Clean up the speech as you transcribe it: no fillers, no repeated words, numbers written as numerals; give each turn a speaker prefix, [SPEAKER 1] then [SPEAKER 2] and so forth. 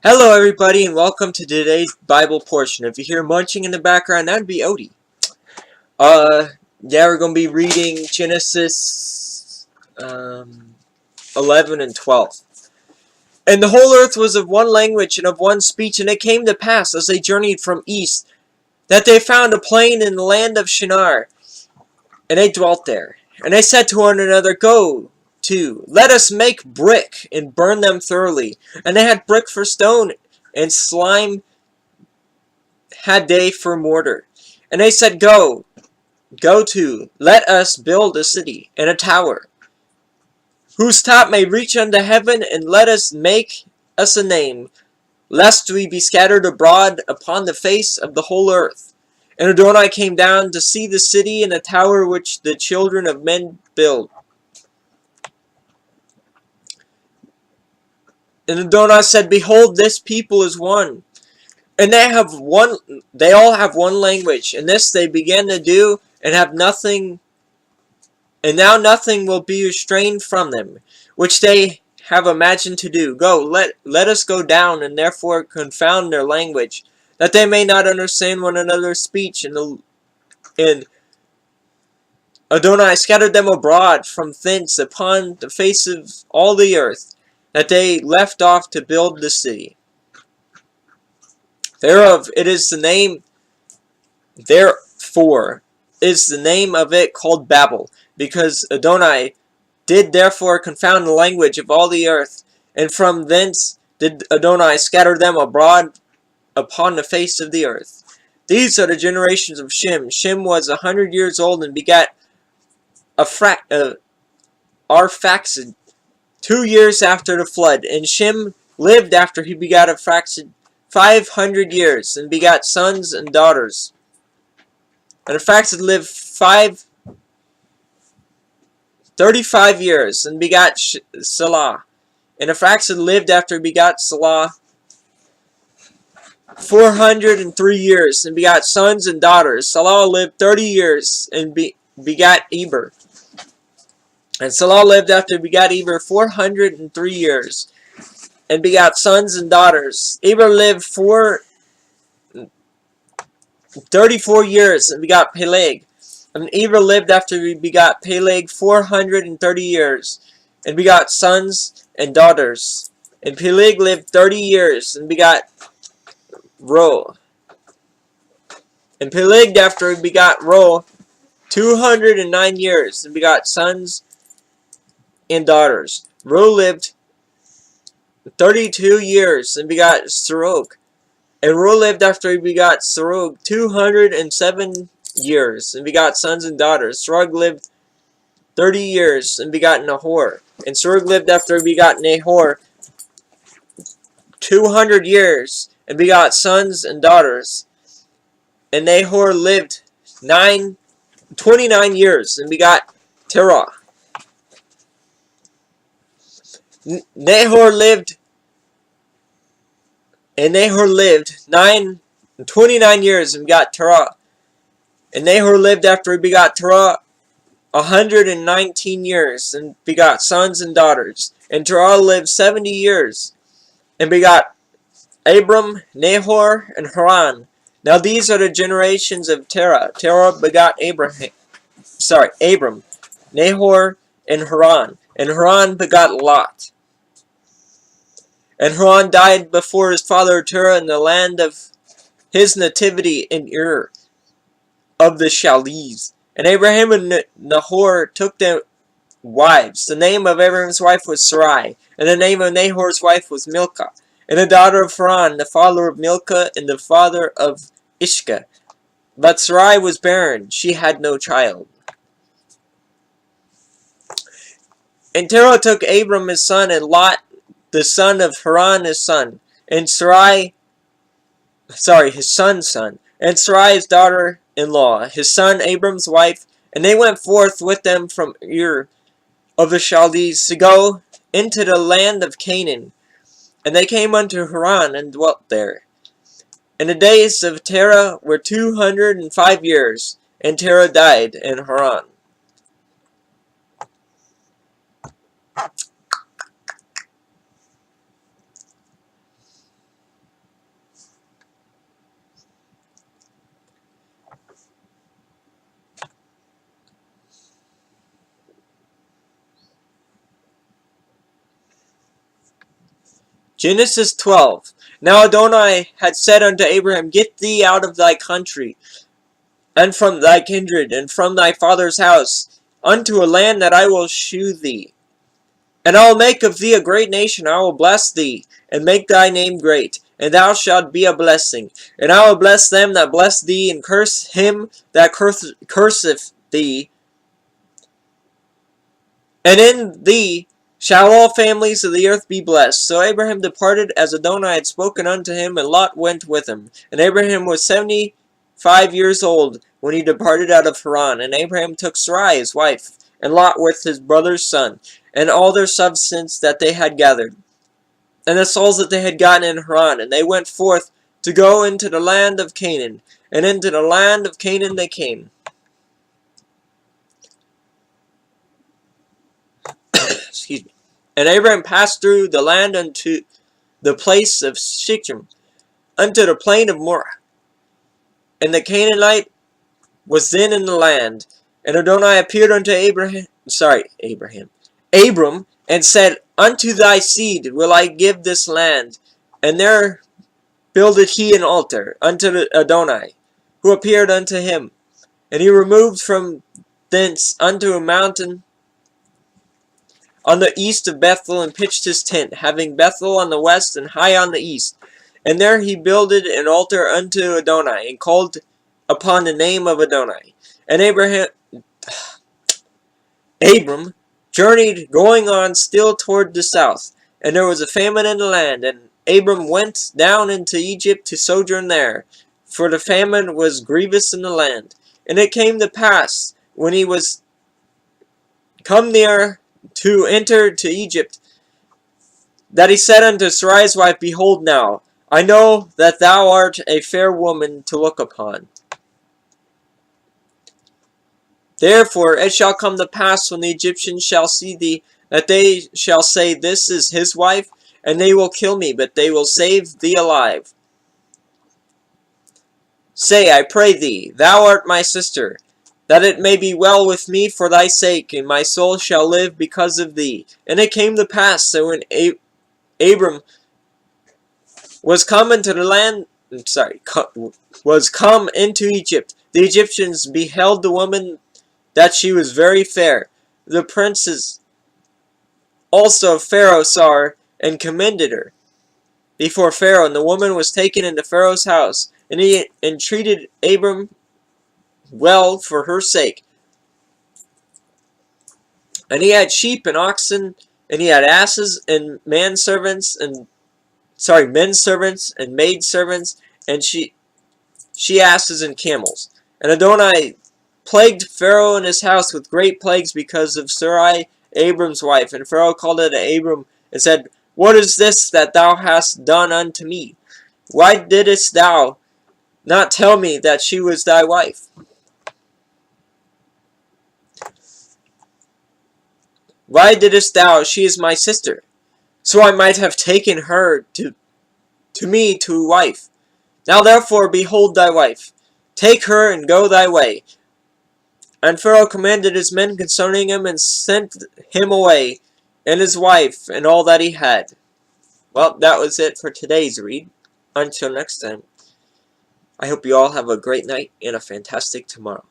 [SPEAKER 1] Hello everybody and welcome to today's Bible portion. If you hear munching in the background, that'd be Odie. Yeah, we're going to be reading Genesis 11 and 12. And the whole earth was of one language and of one speech, and it came to pass, as they journeyed from east, that they found a plain in the land of Shinar, and they dwelt there. And they said to one another, Go to, let us make brick, and burn them thoroughly. And they had brick for stone, and slime had they for mortar. And they said, Go to, let us build a city, and a tower, whose top may reach unto heaven, and let us make us a name, lest we be scattered abroad upon the face of the whole earth. And Adonai came down to see the city and the tower which the children of men build. And Adonai said, Behold, this people is one, and they all have one language, and this they began to do, and have nothing, and now nothing will be restrained from them, which they have imagined to do. Go, let us go down, and therefore confound their language, that they may not understand one another's speech. And Adonai scattered them abroad from thence upon the face of all the earth, that they left off to build the city. Thereof it is the name, therefore is the name of it called Babel, because Adonai did therefore confound the language of all the earth, and from thence did Adonai scatter them abroad upon the face of the earth. These are the generations of Shem. Shem was 100 years old and begat Arphaxad 2 years after the flood. And Shem lived after he begat Arphaxad 500 years, and begat sons and daughters. And Arphaxad lived 35 years, and begat Salah. And Arphaxad lived after he begat Salah 403 years, and begat sons and daughters. Salah lived 30 years, and begat Eber. And Salah lived after he begat Eber 403 years, and begat sons and daughters. Eber lived 34 years, and begot Peleg. And Eber lived after he begot Peleg 430 years, and begot sons and daughters. And Peleg lived 30 years, and begot Ro. And Peleg after he begot Ro 209 years, and begot sons and daughters. Ro lived 32 years, and begot Serug. And Ro lived after he begot Serug 207 years, and begot sons and daughters. Serug lived 30 years, and begot Nahor. And Serug lived after he begot Nahor 200 years, and begot sons and daughters. And Nahor lived 29 years, and begot Terah. Nahor lived 29 years, and begot Terah. And Nahor lived after he begot Terah 119 years, and begot sons and daughters. And Terah lived 70 years, and begot Abram, Nahor, and Haran. Now these are the generations of Terah. Terah begot Abram, Nahor, and Haran. And Haran begot Lot. And Haran died before his father Terah in the land of his nativity in Ur of the Chaldees. And Abraham and Nahor took them wives. The name of Abraham's wife was Sarai, and the name of Nahor's wife was Milcah, and the daughter of Haran, the father of Milcah, and the father of Ishka. But Sarai was barren, she had no child. And Terah took Abram his son, and Lot the son of Haran his son, and his son's son, and Sarai his daughter-in-law, his son Abram's wife, and they went forth with them from Ur of the Chaldees to go into the land of Canaan. And they came unto Haran and dwelt there. And the days of Terah were 205 years, and Terah died in Haran. Genesis 12. Now Adonai had said unto Abraham, Get thee out of thy country, and from thy kindred, and from thy father's house, unto a land that I will shew thee. And I will make of thee a great nation. I will bless thee, and make thy name great, and thou shalt be a blessing. And I will bless them that bless thee, and curse him that curseth thee. And in thee shall all families of the earth be blessed. So Abraham departed as Adonai had spoken unto him, and Lot went with him. And Abraham was 75 years old when he departed out of Haran. And Abraham took Sarai his wife, and Lot with his brother's son, and all their substance that they had gathered, and the souls that they had gotten in Haran. And they went forth to go into the land of Canaan. And into the land of Canaan they came. Excuse me. And Abraham passed through the land unto the place of Shechem, unto the plain of Moreh. And the Canaanite was then in the land. And Adonai appeared unto Abram, and said, Unto thy seed will I give this land. And there builded he an altar unto Adonai, who appeared unto him. And he removed from thence unto a mountain on the east of Bethel, and pitched his tent, having Bethel on the west and Hai on the east. And there he builded an altar unto Adonai, and called upon the name of Adonai. And Abram journeyed, going on still toward the south. And there was a famine in the land, and Abram went down into Egypt to sojourn there, for the famine was grievous in the land. And it came to pass, when he was come near to enter to Egypt, that he said unto Sarai's wife, Behold now, I know that thou art a fair woman to look upon. Therefore it shall come to pass, when the Egyptians shall see thee, that they shall say, This is his wife, and they will kill me, but they will save thee alive. Say, I pray thee, thou art my sister, that it may be well with me for thy sake, and my soul shall live because of thee. And it came to pass that when Abram was come into the land, was come into Egypt, the Egyptians beheld the woman, that she was very fair. The princes also of Pharaoh saw her, and commended her before Pharaoh. And the woman was taken into Pharaoh's house, and he entreated Abram well for her sake. And he had sheep and oxen, and he had asses and menservants and maidservants, and she asses and camels. And Adonai plagued Pharaoh and his house with great plagues because of Sarai, Abram's wife. And Pharaoh called unto Abram and said, What is this that thou hast done unto me? Why didst thou not tell me that she was thy wife? Why didst thou, She is my sister, so I might have taken her to me to wife? Now therefore behold thy wife, take her and go thy way. And Pharaoh commanded his men concerning him, and sent him away, and his wife, and all that he had. Well, that was it for today's read. Until next time, I hope you all have a great night and a fantastic tomorrow.